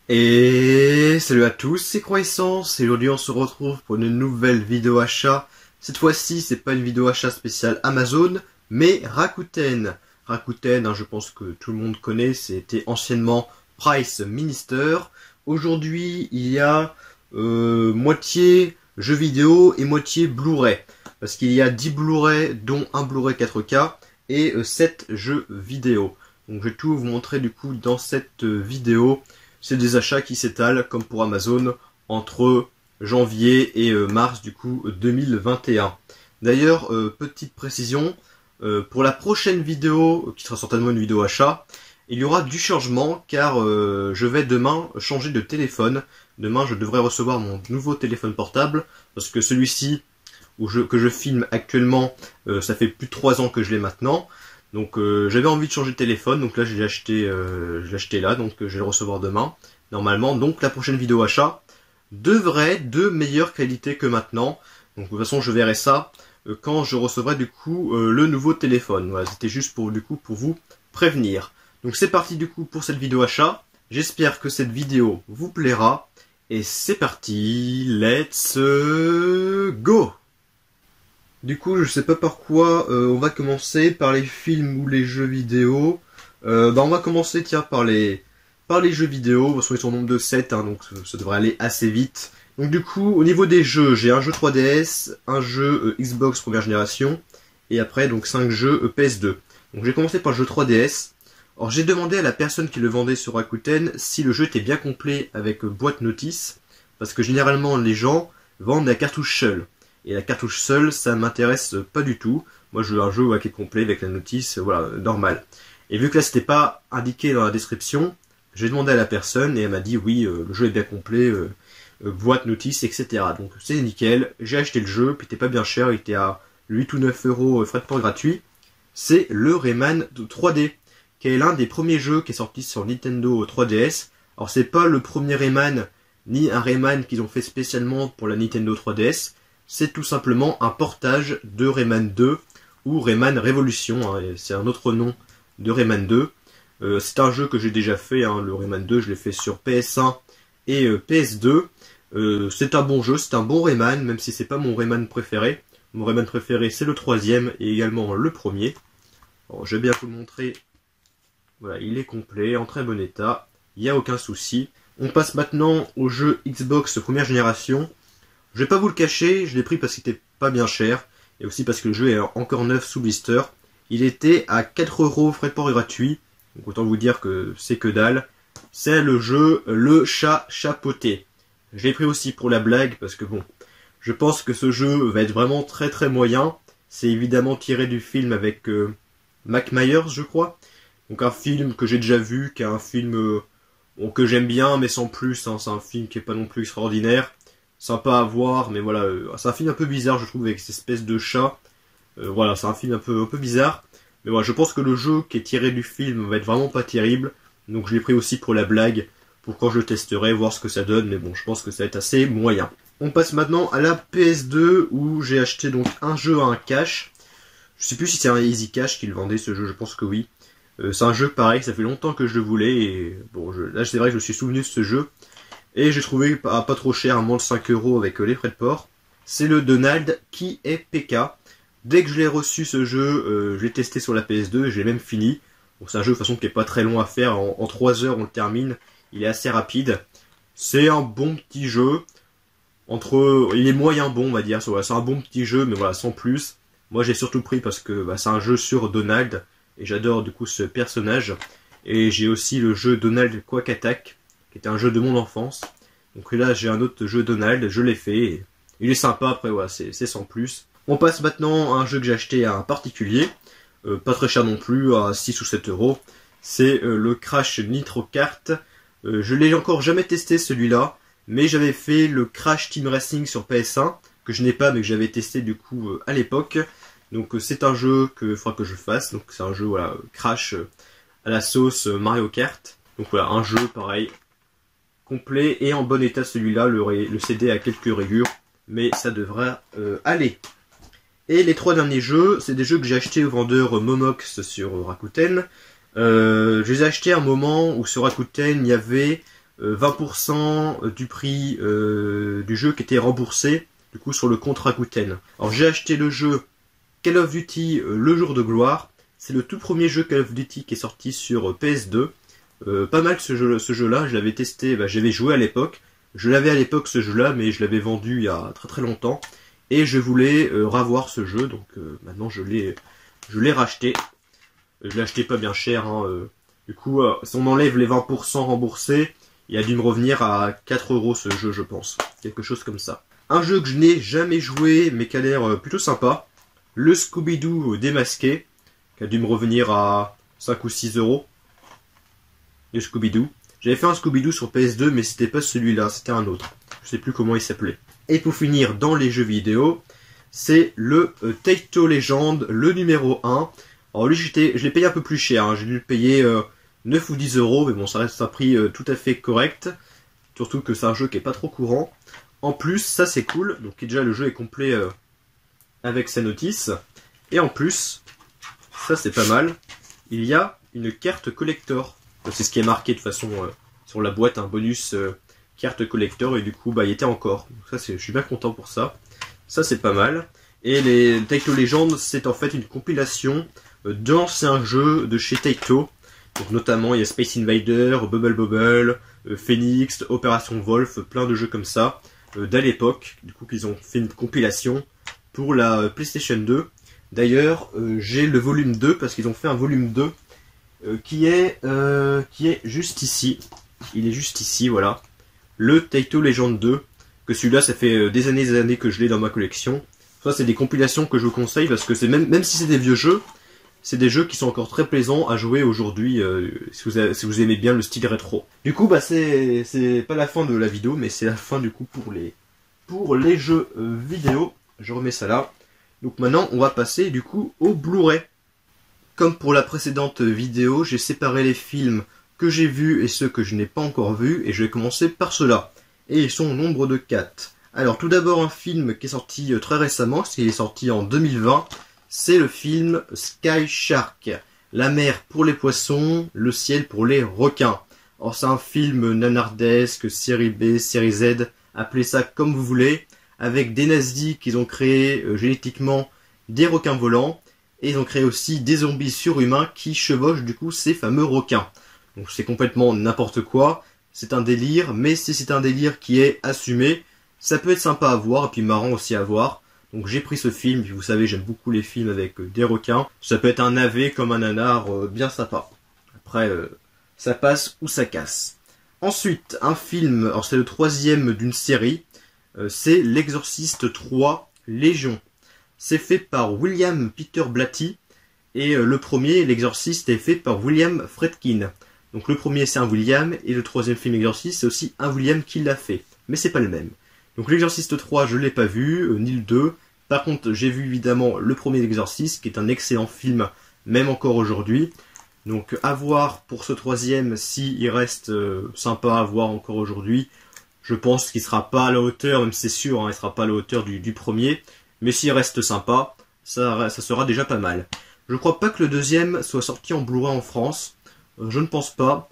Et salut à tous, c'est Croissance et aujourd'hui on se retrouve pour une nouvelle vidéo achat. Cette fois-ci c'est pas une vidéo achat spéciale Amazon, mais Rakuten. Rakuten, je pense que tout le monde connaît, c'était anciennement Price Minister. Aujourd'hui il y a moitié jeux vidéo et moitié Blu-ray. Parce qu'il y a 10 Blu-ray dont un Blu-ray 4K et 7 jeux vidéo. Donc je vais tout vous montrer du coup dans cette vidéo. C'est des achats qui s'étalent, comme pour Amazon, entre janvier et mars du coup 2021. D'ailleurs, petite précision, pour la prochaine vidéo, qui sera certainement une vidéo achat, il y aura du changement car je vais demain changer de téléphone. Demain, je devrais recevoir mon nouveau téléphone portable, parce que celui-ci que je filme actuellement, ça fait plus de 3 ans que je l'ai maintenant. Donc j'avais envie de changer de téléphone, donc là je l'ai acheté là, donc je vais le recevoir demain, normalement. Donc la prochaine vidéo achat devrait être de meilleure qualité que maintenant. Donc de toute façon je verrai ça quand je recevrai du coup le nouveau téléphone. Voilà, c'était juste pour vous prévenir. Donc c'est parti du coup pour cette vidéo achat. J'espère que cette vidéo vous plaira. Et c'est parti, let's go! Du coup, je sais pas par quoi on va commencer, par les films ou les jeux vidéo. On va commencer tiens par les jeux vidéo, parce qu'ils sont au nombre de 7, donc ça devrait aller assez vite. Donc du coup, au niveau des jeux, j'ai un jeu 3DS, un jeu Xbox première génération, et après donc 5 jeux PS2. Donc j'ai commencé par le jeu 3DS. Alors j'ai demandé à la personne qui le vendait sur Rakuten si le jeu était bien complet avec boîte notice, parce que généralement les gens vendent la cartouche seule. Et la cartouche seule, ça m'intéresse pas du tout. Moi, je veux un jeu qui est complet avec la notice, voilà, normal. Et vu que là, c'était pas indiqué dans la description, j'ai demandé à la personne et elle m'a dit oui, le jeu est bien complet, boîte, notice, etc. Donc c'est nickel. J'ai acheté le jeu, puis il était pas bien cher, il était à 8 ou 9 euros frais de port gratuit. C'est le Rayman 3D, qui est l'un des premiers jeux qui est sorti sur Nintendo 3DS. Alors c'est pas le premier Rayman, ni un Rayman qu'ils ont fait spécialement pour la Nintendo 3DS. C'est tout simplement un portage de Rayman 2 ou Rayman Revolution, c'est un autre nom de Rayman 2. C'est un jeu que j'ai déjà fait, le Rayman 2, je l'ai fait sur PS1 et PS2. C'est un bon jeu, c'est un bon Rayman, même si c'est pas mon Rayman préféré. Mon Rayman préféré c'est le troisième et également le premier. Alors, je vais bien vous le montrer. Voilà, il est complet, en très bon état, il n'y a aucun souci. On passe maintenant au jeu Xbox première génération. Je vais pas vous le cacher, je l'ai pris parce qu'il était pas bien cher, et aussi parce que le jeu est encore neuf sous blister. Il était à 4 euros frais de port gratuit, donc autant vous dire que c'est que dalle. C'est le jeu Le Chat Chapeauté. Je l'ai pris aussi pour la blague, parce que bon, je pense que ce jeu va être vraiment très très moyen. C'est évidemment tiré du film avec Mac Myers, je crois. Donc un film que j'ai déjà vu, qui est un film que j'aime bien, mais sans plus. C'est un film qui est pas non plus extraordinaire. Sympa à voir, mais voilà, c'est un film un peu bizarre, je trouve, avec cette espèce de chat. Voilà, c'est un film un peu bizarre. Mais voilà, je pense que le jeu qui est tiré du film va être vraiment pas terrible. Donc je l'ai pris aussi pour la blague, pour quand je le testerai, voir ce que ça donne. Mais bon, je pense que ça va être assez moyen. On passe maintenant à la PS2, où j'ai acheté donc un jeu à un cash. Je sais plus si c'est un Easy Cash qui le vendait, ce jeu, je pense que oui. C'est un jeu pareil, ça fait longtemps que je le voulais. Et bon, là c'est vrai que je me suis souvenu de ce jeu. Et j'ai trouvé pas trop cher, à moins de 5 euros avec les frais de port. C'est le Donald qui est PK. Dès que je l'ai reçu ce jeu, je l'ai testé sur la PS2 et je l'ai même fini. Bon, c'est un jeu de toute façon qui est pas très long à faire, en 3 heures on le termine. Il est assez rapide. C'est un bon petit jeu. Il est moyen bon on va dire. C'est un bon petit jeu mais voilà sans plus. Moi j'ai surtout pris parce que c'est un jeu sur Donald. Et j'adore du coup ce personnage. Et j'ai aussi le jeu Donald Quack Attack, qui était un jeu de mon enfance. Donc là j'ai un autre jeu Donald, je l'ai fait, et il est sympa, après voilà, c'est sans plus. On passe maintenant à un jeu que j'ai acheté à un particulier, pas très cher non plus, à 6 ou 7 euros. C'est le Crash Nitro Kart. Je l'ai encore jamais testé celui-là, mais j'avais fait le Crash Team Racing sur PS1, que je n'ai pas mais que j'avais testé du coup à l'époque. Donc c'est un jeu que faudra que je fasse, donc c'est un jeu voilà, Crash à la sauce Mario Kart. Donc voilà, un jeu pareil, complet et en bon état celui-là, le CD a quelques rayures, mais ça devrait aller. Et les 3 derniers jeux, c'est des jeux que j'ai achetés au vendeur Momox sur Rakuten. Je les ai achetés à un moment où sur Rakuten il y avait 20% du prix du jeu qui était remboursé du coup sur le compte Rakuten. Alors j'ai acheté le jeu Call of Duty le jour de gloire. C'est le tout premier jeu Call of Duty qui est sorti sur PS2. Pas mal ce jeu-là, je l'avais testé, j'avais joué à l'époque. Je l'avais à l'époque ce jeu-là, mais je l'avais vendu il y a très très longtemps. Et je voulais ravoir ce jeu, donc maintenant je l'ai racheté. Je l'ai acheté pas bien cher, hein, du coup, si on enlève les 20% remboursés, il a dû me revenir à 4 € ce jeu, je pense. Quelque chose comme ça. Un jeu que je n'ai jamais joué, mais qui a l'air plutôt sympa. Le Scooby-Doo démasqué, qui a dû me revenir à 5 ou 6 €. Le Scooby-Doo. J'avais fait un Scooby-Doo sur PS2, mais c'était pas celui-là, c'était un autre. Je sais plus comment il s'appelait. Et pour finir, dans les jeux vidéo, c'est le Taito Legend, le numéro 1. Alors lui, je l'ai payé un peu plus cher, hein. J'ai dû le payer 9 ou 10 €, mais bon, ça reste un prix tout à fait correct. Surtout que c'est un jeu qui est pas trop courant. En plus, ça c'est cool, donc déjà le jeu est complet avec sa notice. Et en plus, ça c'est pas mal, il y a une carte collector. C'est ce qui est marqué de toute façon sur la boîte, un bonus carte collector, et du coup il y était encore. Donc ça, je suis bien content pour ça. Ça c'est pas mal. Et les Taito Legends, c'est en fait une compilation d'anciens jeux de chez Taito. Donc notamment il y a Space Invader, Bubble Bobble, Phoenix, Opération Wolf, plein de jeux comme ça d'à l'époque. Du coup qu'ils ont fait une compilation pour la PlayStation 2. D'ailleurs j'ai le volume 2 parce qu'ils ont fait un volume 2 qui est juste ici. Il est juste ici, voilà. Le Taito Legend 2. Que celui-là, ça fait des années que je l'ai dans ma collection. Ça, c'est des compilations que je vous conseille parce que c'est même si c'est des vieux jeux, c'est des jeux qui sont encore très plaisants à jouer aujourd'hui si vous aimez bien le style rétro. Du coup, c'est pas la fin de la vidéo, mais c'est la fin du coup pour les jeux vidéo. Je remets ça là. Donc maintenant, on va passer du coup au Blu-ray. Comme pour la précédente vidéo, j'ai séparé les films que j'ai vus et ceux que je n'ai pas encore vus, et je vais commencer par ceux-là. Et ils sont au nombre de 4. Alors tout d'abord un film qui est sorti très récemment, parce qu'il est sorti en 2020, c'est le film Sky Shark. La mer pour les poissons, le ciel pour les requins. Alors c'est un film nanardesque, série B, série Z, appelez ça comme vous voulez, avec des nazis qui ont créé génétiquement des requins volants, et ils ont créé aussi des zombies surhumains qui chevauchent du coup ces fameux requins. Donc c'est complètement n'importe quoi, c'est un délire, mais si c'est un délire qui est assumé, ça peut être sympa à voir et puis marrant aussi à voir. Donc j'ai pris ce film, puis vous savez j'aime beaucoup les films avec des requins. Ça peut être un navet comme un nanar bien sympa. Après ça passe ou ça casse. Ensuite un film, alors c'est le troisième d'une série, c'est L'Exorciste 3 Légion. C'est fait par William Peter Blatty, et le premier, L'Exorciste, est fait par William Friedkin. Donc le premier c'est un William, et le troisième film Exorciste c'est aussi un William qui l'a fait. Mais c'est pas le même. Donc l'Exorciste 3 je l'ai pas vu, ni le 2. Par contre j'ai vu évidemment le premier Exorciste, qui est un excellent film, même encore aujourd'hui. Donc à voir pour ce troisième, s'il reste sympa à voir encore aujourd'hui. Je pense qu'il sera pas à la hauteur, même c'est sûr, hein, il sera pas à la hauteur du premier. Mais s'il reste sympa, ça sera déjà pas mal. Je crois pas que le deuxième soit sorti en Blu-ray en France. Je ne pense pas.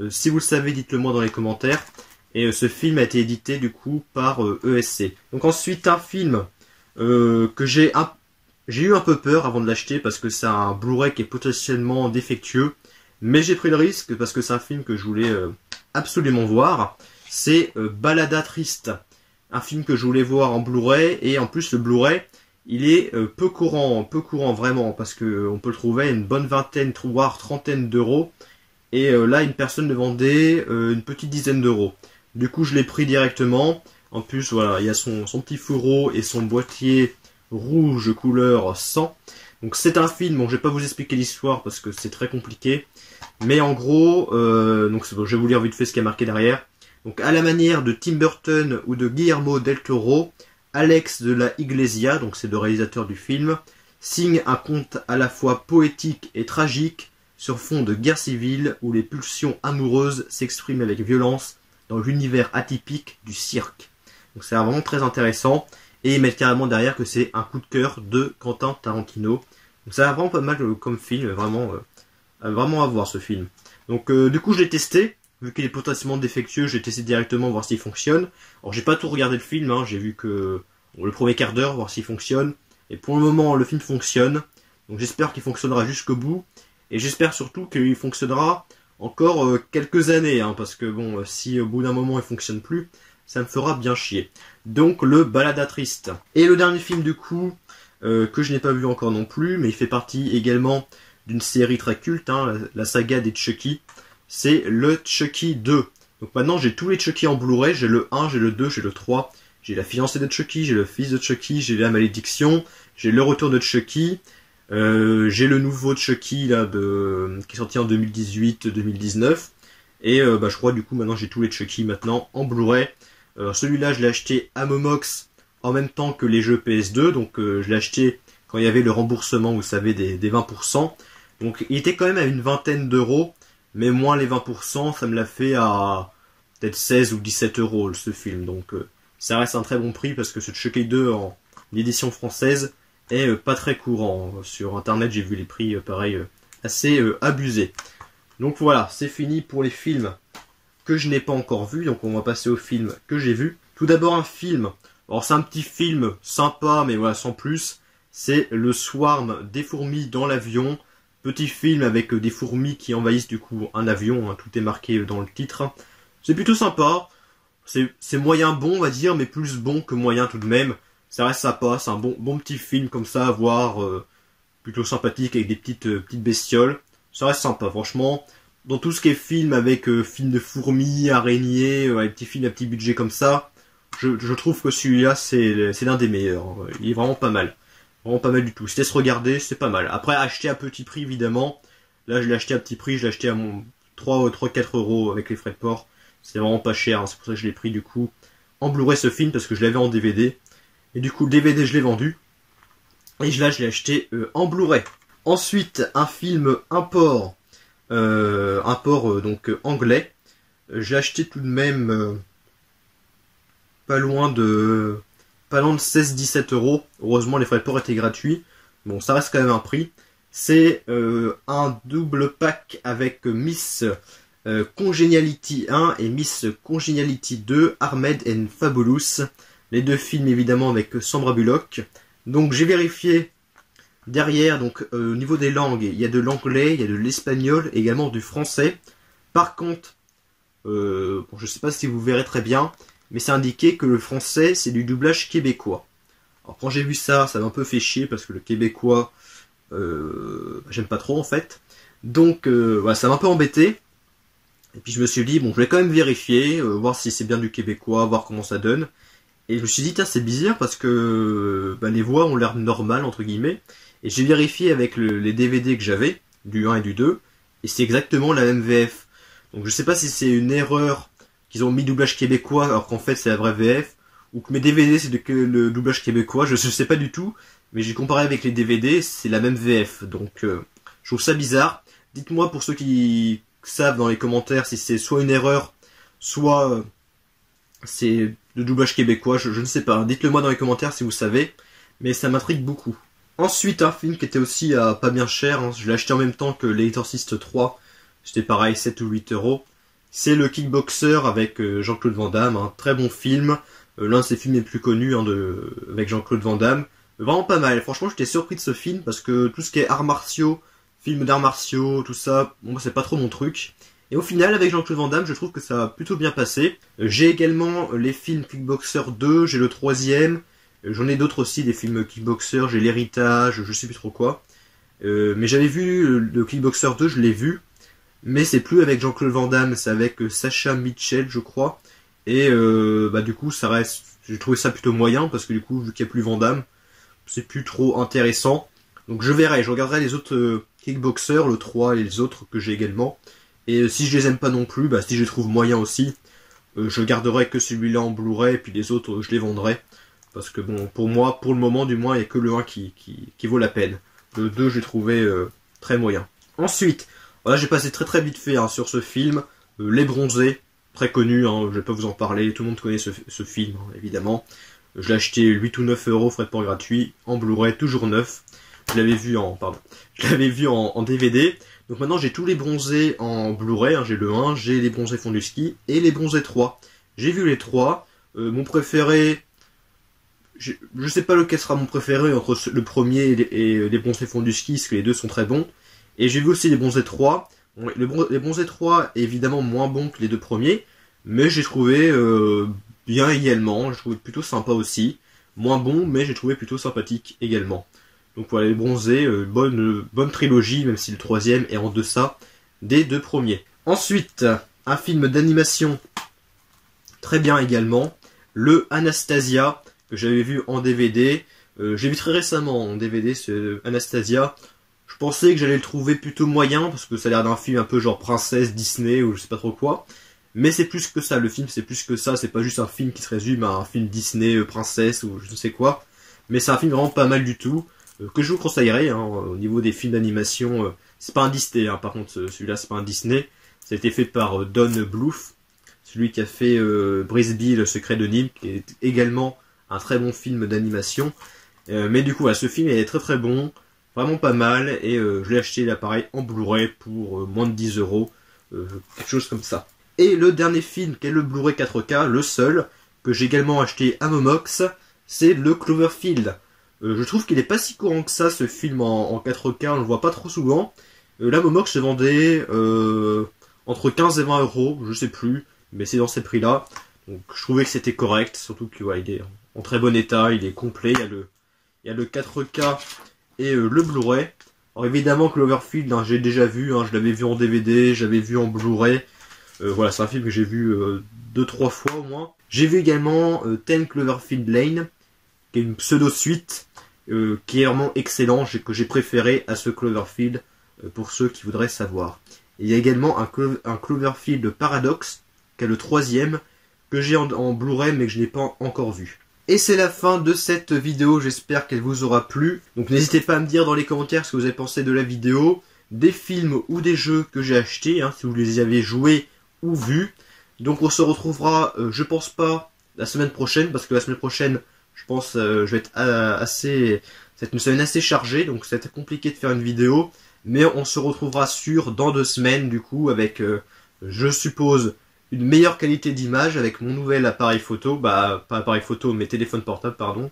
Si vous le savez, dites-le moi dans les commentaires. Et ce film a été édité du coup par ESC. Donc ensuite un film que j'ai eu un peu peur avant de l'acheter parce que c'est un Blu-ray qui est potentiellement défectueux. Mais j'ai pris le risque parce que c'est un film que je voulais absolument voir. C'est Balada Triste. Un film que je voulais voir en Blu-ray, et en plus le Blu-ray il est peu courant vraiment, parce que on peut le trouver à une bonne vingtaine voire trentaine d'euros, et là une personne le vendait une petite dizaine d'euros. Du coup je l'ai pris directement. En plus voilà, il y a son petit fourreau et son boîtier rouge couleur sang. Donc c'est un film, bon je vais pas vous expliquer l'histoire parce que c'est très compliqué, mais en gros donc bon, je vais vous lire vite fait ce qui est marqué derrière. Donc à la manière de Tim Burton ou de Guillermo del Toro, Alex de la Iglesia, donc c'est le réalisateur du film, signe un conte à la fois poétique et tragique sur fond de guerre civile où les pulsions amoureuses s'expriment avec violence dans l'univers atypique du cirque. Donc c'est vraiment très intéressant, et ils mettent carrément derrière que c'est un coup de cœur de Quentin Tarantino. Donc ça a vraiment pas mal comme film, vraiment à voir ce film. Donc du coup je l'ai testé. vu qu'il est potentiellement défectueux, j'ai testé directement voir s'il fonctionne. Alors j'ai pas tout regardé le film, hein, j'ai vu que le premier quart d'heure, voir s'il fonctionne. Et pour le moment, le film fonctionne. Donc j'espère qu'il fonctionnera jusqu'au bout. Et j'espère surtout qu'il fonctionnera encore quelques années, hein, parce que bon, si au bout d'un moment il fonctionne plus, ça me fera bien chier. Donc le Balada Triste. Et le dernier film du coup, que je n'ai pas vu encore non plus, mais il fait partie également d'une série très culte, hein, la saga des Chucky. C'est le Chucky 2. Donc maintenant j'ai tous les Chucky en Blu-ray, j'ai le 1, j'ai le 2, j'ai le 3. J'ai la fiancée de Chucky, j'ai le fils de Chucky, j'ai la malédiction, j'ai le retour de Chucky, j'ai le nouveau Chucky là qui est sorti en 2018-2019. Et je crois du coup maintenant j'ai tous les Chucky maintenant en Blu-ray. Celui-là je l'ai acheté à Momox en même temps que les jeux PS2, donc je l'ai acheté quand il y avait le remboursement, vous savez, des 20%. Donc il était quand même à une vingtaine d'euros, mais moins les 20%, ça me l'a fait à peut-être 16 ou 17 euros ce film. Donc ça reste un très bon prix parce que ce Chucky 2 en édition française est pas très courant. Sur internet j'ai vu les prix pareil assez abusés. Donc voilà, c'est fini pour les films que je n'ai pas encore vus. Donc on va passer aux films que j'ai vus. Tout d'abord un film, alors c'est un petit film sympa mais voilà sans plus. C'est Le Swarm des fourmis dans l'avion. Petit film avec des fourmis qui envahissent du coup un avion, hein, tout est marqué dans le titre. C'est plutôt sympa. C'est moyen bon, on va dire, mais plus bon que moyen tout de même. Ça reste sympa, c'est un bon petit film comme ça à voir, plutôt sympathique avec des petites bestioles. Ça reste sympa, franchement. Dans tout ce qui est film avec film de fourmis, araignées, les petits films à petit budget comme ça, je trouve que celui-là c'est l'un des meilleurs. Il est vraiment pas mal. Vraiment pas mal du tout. C'était se regarder, c'est pas mal. Après, acheter à petit prix évidemment. Là je l'ai acheté à petit prix, je l'ai acheté à mon 3-4 euros avec les frais de port. C'est vraiment pas cher, hein. C'est pour ça que je l'ai pris du coup en Blu-ray ce film, parce que je l'avais en DVD. Et du coup le DVD je l'ai vendu. Et là je l'ai acheté en Blu-ray. Ensuite un film import. Donc anglais. J'ai acheté tout de même pas loin de 16-17 euros. Heureusement les frais de port étaient gratuits. Bon, ça reste quand même un prix. C'est un double pack avec Miss Congeniality 1 et Miss Congeniality 2, Armed and Fabulous. Les deux films évidemment avec Sandra Bullock. Donc j'ai vérifié derrière, donc au niveau des langues, il y a de l'anglais, il y a de l'espagnol, également du français. Par contre, bon, je sais pas si vous verrez très bien, mais c'est indiqué que le français c'est du doublage québécois. Alors quand j'ai vu ça, ça m'a un peu fait chier parce que le québécois, j'aime pas trop en fait. Donc voilà, ça m'a un peu embêté. Et puis je me suis dit, bon, je vais quand même vérifier, voir si c'est bien du québécois, voir comment ça donne. Et je me suis dit, c'est bizarre parce que les voix ont l'air normales, entre guillemets. Et j'ai vérifié avec les DVD que j'avais, du 1 et du 2, et c'est exactement la même VF. Donc je sais pas si c'est une erreur qu'ils ont mis doublage québécois alors qu'en fait c'est la vraie VF, ou que mes DVD c'est le doublage québécois, je sais pas du tout. Mais j'ai comparé avec les DVD, c'est la même VF. Donc je trouve ça bizarre. Dites-moi pour ceux qui savent dans les commentaires si c'est soit une erreur, soit c'est de doublage québécois, je ne sais pas. Dites-le moi dans les commentaires si vous savez, mais ça m'intrigue beaucoup. Ensuite, un film qui était aussi pas bien cher, hein, je l'ai acheté en même temps que l'Exorcist 3, c'était pareil, 7 ou 8 euros. C'est le Kickboxer avec Jean-Claude Van Damme, un très bon film, l'un de ses films les plus connus hein, avec Jean-Claude Van Damme. Vraiment pas mal, franchement j'étais surpris de ce film parce que tout ce qui est arts martiaux, films d'arts martiaux, tout ça, bon, c'est pas trop mon truc. Et au final, avec Jean-Claude Van Damme, je trouve que ça a plutôt bien passé. J'ai également les films Kickboxer 2, j'ai le 3e. J'en ai d'autres aussi, des films Kickboxer, j'ai l'héritage, je sais plus trop quoi. Mais j'avais vu le Kickboxer 2, je l'ai vu. Mais c'est plus avec Jean-Claude Van Damme, c'est avec Sacha Mitchell, je crois. Et du coup, ça reste... J'ai trouvé ça plutôt moyen, parce que du coup, vu qu'il n'y a plus Van Damme, c'est plus trop intéressant. Donc je verrai, je regarderai les autres Kickboxer, le 3 et les autres que j'ai également. Et si je les aime pas non plus, si je les trouve moyens aussi, je garderai que celui-là en Blu-ray, et puis les autres, je les vendrai. Parce que bon, pour moi, pour le moment du moins, il n'y a que le 1 qui vaut la peine. Le 2, j'ai trouvé très moyen. Ensuite, voilà, j'ai passé très vite fait hein, sur ce film. Les Bronzés, très connu, hein, je vais pas vous en parler, tout le monde connaît ce film, hein, évidemment. Je l'ai acheté 8 ou 9 euros, frais de port gratuit, en Blu-ray, toujours neuf. Je l'avais vu en DVD. Donc maintenant j'ai tous les bronzés en Blu-ray, hein, j'ai le 1, j'ai les bronzés fonds du ski et les bronzés 3. J'ai vu les 3, mon préféré, je sais pas lequel sera mon préféré entre le premier et les bronzés fonds du ski, parce que les deux sont très bons. Et j'ai vu aussi les bronzés 3. Bon, les bronzés 3 est évidemment moins bon que les deux premiers, mais j'ai trouvé bien également, j'ai trouvé plutôt sympa aussi. Moins bon, mais j'ai trouvé plutôt sympathique également. Donc voilà, les bronzés, bonne trilogie, même si le troisième est en deçà des deux premiers. Ensuite, un film d'animation très bien également, le Anastasia, que j'avais vu en DVD. J'ai vu très récemment en DVD ce Anastasia. Je pensais que j'allais le trouver plutôt moyen, parce que ça a l'air d'un film un peu genre princesse, Disney, ou je sais pas trop quoi. Mais c'est plus que ça, le film c'est plus que ça, c'est pas juste un film qui se résume à un film Disney, princesse, ou je ne sais quoi. Mais c'est un film vraiment pas mal du tout, que je vous conseillerais, hein, au niveau des films d'animation. C'est pas un Disney, hein, par contre celui-là c'est pas un Disney. Ça a été fait par Don Bluth, celui qui a fait Brisby, le secret de Nîmes, qui est également un très bon film d'animation. Mais du coup, ce film est très très bon, vraiment pas mal, et je l'ai acheté l'appareil en Blu-ray pour moins de 10 €, quelque chose comme ça. Et le dernier film, qui est le Blu-ray 4K, le seul, que j'ai également acheté à Momox, c'est le Cloverfield. Je trouve qu'il est pas si courant que ça, ce film en 4K, on le voit pas trop souvent. Là, Momox se vendait entre 15 et 20 €, je sais plus, mais c'est dans ces prix-là. Donc je trouvais que c'était correct, surtout qu'il est en très bon état, il est complet, il y a le 4K et le Blu-ray. Alors évidemment Cloverfield, hein, j'ai déjà vu, hein, je l'avais vu en DVD, j'avais vu en Blu-ray. Voilà, c'est un film que j'ai vu 2-3 fois au moins. J'ai vu également 10 Cloverfield Lane, qui est une pseudo-suite, qui est vraiment excellent, que j'ai préféré à ce Cloverfield, pour ceux qui voudraient savoir. Et il y a également un Cloverfield Paradox, qui est le troisième, que j'ai en Blu-ray mais que je n'ai pas encore vu. Et c'est la fin de cette vidéo, j'espère qu'elle vous aura plu. Donc n'hésitez pas à me dire dans les commentaires ce que vous avez pensé de la vidéo, des films ou des jeux que j'ai achetés, hein, si vous les avez joués ou vus. Donc on se retrouvera, je pense pas, la semaine prochaine, parce que la semaine prochaine, je pense, je vais être assez... C'est une semaine assez chargée, donc ça va être compliqué de faire une vidéo. Mais on se retrouvera dans 2 semaines, du coup, avec, je suppose, une meilleure qualité d'image avec mon nouvel appareil photo, pas appareil photo, mais téléphone portable, pardon.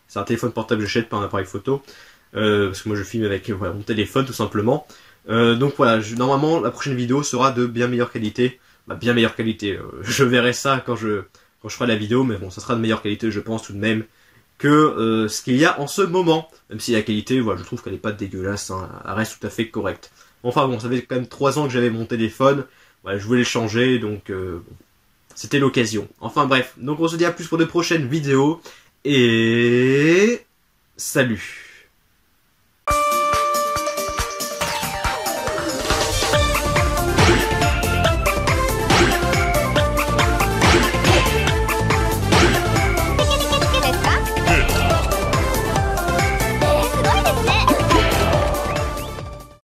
C'est un téléphone portable que j'achète, pas un appareil photo, parce que moi je filme avec mon téléphone tout simplement. Donc voilà, normalement la prochaine vidéo sera de bien meilleure qualité. Bien meilleure qualité, je verrai ça quand je ferai la vidéo, mais bon, ça sera de meilleure qualité, je pense tout de même, que ce qu'il y a en ce moment. Même si la qualité, voilà, je trouve qu'elle n'est pas dégueulasse, hein, elle reste tout à fait correcte. Enfin bon, ça fait quand même 3 ans que j'avais mon téléphone. Voilà, je voulais le changer, donc c'était l'occasion. Enfin bref, donc on se dit à plus pour de prochaines vidéos, et salut!